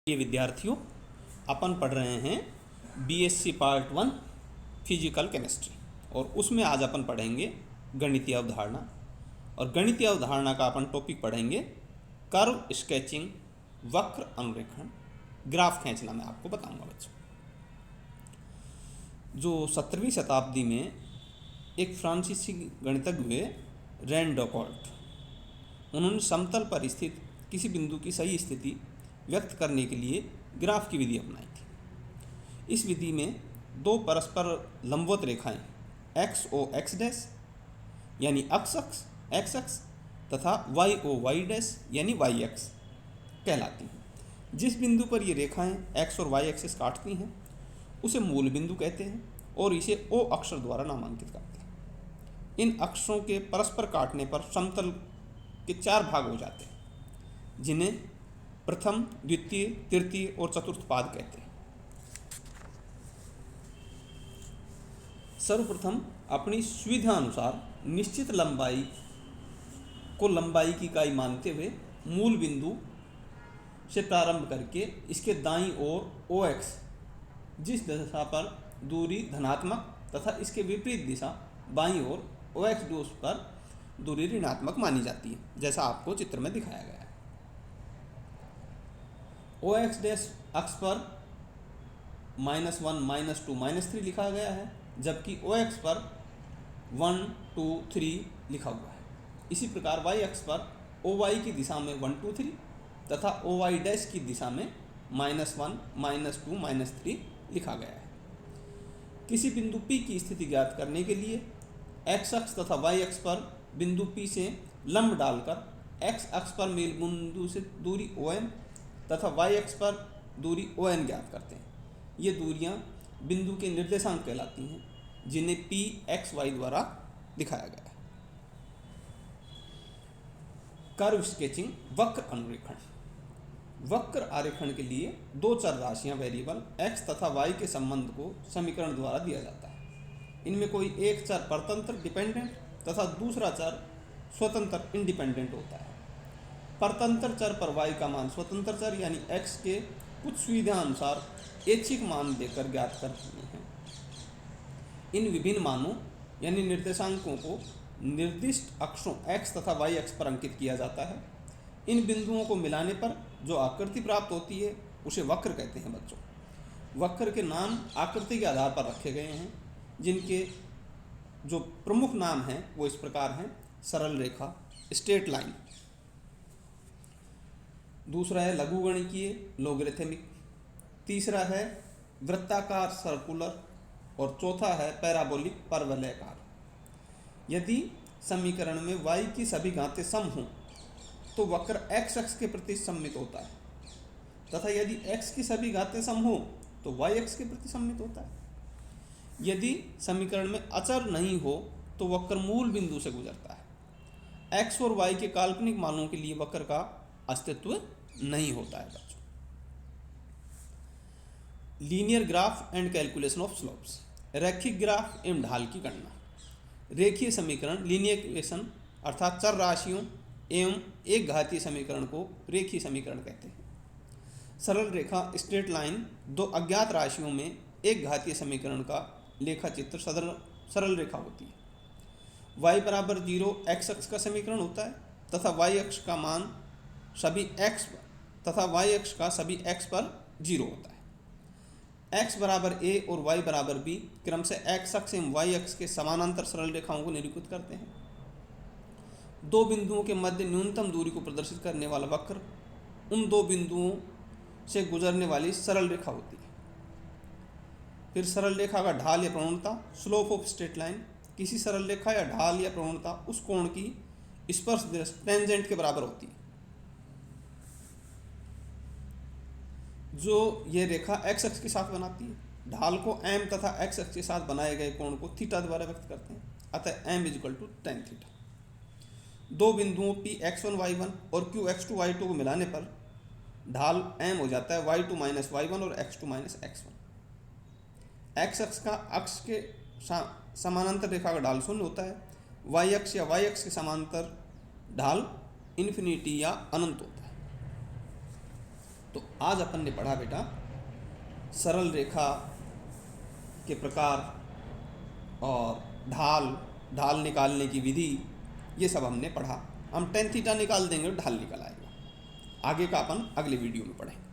ये विद्यार्थियों, अपन पढ़ रहे हैं बीएससी पार्ट 1 फिजिकल केमिस्ट्री और उसमें आज अपन पढ़ेंगे गणितीय अवधारणा। और गणितीय अवधारणा का अपन टॉपिक पढ़ेंगे कर्व स्केचिंग, वक्र अनुरेखण, ग्राफ खींचना मैं आपको बताऊंगा बच्चों। जो 17वीं शताब्दी में एक फ्रांसीसी गणितज्ञ हुए रेन डेकार्ट, उन्होंने समतल पर स्थित किसी बिंदु की सही स्थिति व्यक्त करने के लिए ग्राफ की विधि अपनाई थी। इस विधि में दो परस्पर लंबवत रेखाएं एक्स ओ एक्स डैश यानी अक्ष अक्ष एक्स अक्ष तथा वाई ओ वाई डैश यानी वाई एक्स कहलाती हैं। जिस बिंदु पर ये रेखाएं एक्स और वाई एक्सिस काटती हैं उसे मूल बिंदु कहते हैं और इसे ओ अक्षर द्वारा नामांकित करते हैं। इन अक्षरों के परस्पर काटने पर समतल के 4 भाग हो जाते हैं, जिन्हें प्रथम, द्वितीय, तृतीय और चतुर्थ पाद कहते हैं। सर्वप्रथम अपनी सुविधा अनुसार निश्चित लंबाई को लंबाई की इकाई मानते हुए मूल बिंदु से प्रारंभ करके इसके दाईं ओर ओ एक्स जिस दिशा पर दूरी धनात्मक तथा इसके विपरीत दिशा बाईं ओर ओ एक्स डोस पर दूरी ऋणात्मक मानी जाती है, जैसा आपको चित्र में दिखाया गया है। ओ एक्स डैश अक्ष पर -1, -2, -3 लिखा गया है, जबकि ओ एक्स पर 1, 2, 3 लिखा हुआ है। इसी प्रकार वाई अक्ष पर ओ वाई की दिशा में 1, 2, 3 तथा ओ वाई डैश की दिशा में -1, -2, -3 लिखा गया है। किसी बिंदु P की स्थिति ज्ञात करने के लिए एक्स अक्ष तथा वाई अक्ष पर बिंदु P से लंब डालकर एक्स अक्ष पर मेल बिंदु से दूरी ON तथा वाई अक्ष पर दूरी ON ज्ञात करते हैं। ये दूरियां बिंदु के निर्देशांक कहलाती हैं, जिन्हें P x y द्वारा दिखाया गया है। कर्व स्केचिंग, वक्र अनुरेखण। वक्र आरेखण के लिए दो चर राशियां वेरिएबल x तथा y के संबंध को समीकरण द्वारा दिया जाता है। इनमें कोई एक चर परतंत्र डिपेंडेंट तथा दूसरा चर स्वतंत्र इंडिपेंडेंट होता है। परतंत्र चर पर y का मान स्वतंत्र चर यानी x के कुछ सुविधा अनुसार ऐच्छिक मान देकर ज्ञात करते हैं। इन विभिन्न मानों यानी निर्देशांकों को निर्दिष्ट अक्षों x तथा y अक्ष पर अंकित किया जाता है। इन बिंदुओं को मिलाने पर जो आकृति प्राप्त होती है उसे वक्र कहते हैं बच्चों। वक्र के नाम आकृति के आधार पर रखे गए हैं, जिनके जो प्रमुख नाम हैं वो इस प्रकार हैं: सरल रेखा, स्ट्रेट लाइन, दूसरा है लघुगणिकीय लोगरिथमिक, तीसरा है वृत्ताकार सर्कुलर और चौथा है पैराबोलिक परवलयाकार। यदि समीकरण में y की सभी घातें सम हों तो वक्र x अक्ष के प्रति सममित होता है तथा यदि x की सभी घातें सम हो तो y अक्ष के प्रति सममित होता है। यदि समीकरण में अचर नहीं हो तो वक्र मूल बिंदु से गुजरता है। x और y के काल्पनिक मानों के लिए वक्र का अस्तित्व नहीं होता है बच्चों। Linear graph and calculation of slopes, रैखिक ग्राफ एवं ढाल की गणना। रेखीय समीकरण लीनियर इक्वेशन अर्थात चर राशियों एवं एक घातीय समीकरण को रेखीय समीकरण कहते हैं। सरल रेखा स्ट्रेट लाइन दो अज्ञात राशियों में एक घातीय समीकरण का लेखा चित्र सरल रेखा होती है। y बराबर 0 x अक्ष का समीकरण होता है तथा y अक्ष का मान सभी x तथा y अक्ष का सभी x पर 0 होता है। x बराबर a और y बराबर b क्रम से x अक्ष एवं y अक्ष के समानांतर सरल रेखाओं को निरूपित करते हैं। दो बिंदुओं के मध्य न्यूनतम दूरी को प्रदर्शित करने वाला वक्र उन दो बिंदुओं से गुजरने वाली सरल रेखा होती है। फिर सरल रेखा का ढाल या प्रवणता, स्लोप ऑफ स्ट्रेट लाइन, किसी सरल रेखा या ढाल या प्रवणता उस कोण की स्पर्श दृष्टि टेंजेंट के बराबर होती है जो ये रेखा x अक्ष के साथ बनाती है। ढाल को m तथा x अक्ष के साथ बनाए गए कोण को थीटा द्वारा व्यक्त करते हैं, अतः m = tan थीटा। दो बिंदुओं P x1 y1 और Q x2 y2 को मिलाने पर ढाल m हो जाता है y2 - y1 और x2 - x1। x अक्ष का अक्ष के समानांतर रेखा का ढाल 0 होता है। y अक्ष या y अक्ष के समांतर ढाल इन्फिनिटी या अनंत होता है। तो आज अपन ने पढ़ा बेटा सरल रेखा के प्रकार और ढाल निकालने की विधि, ये सब हमने पढ़ा। हम tan थीटा निकाल देंगे और ढाल निकल आएगा। आगे का अपन अगले वीडियो में पढ़ेंगे।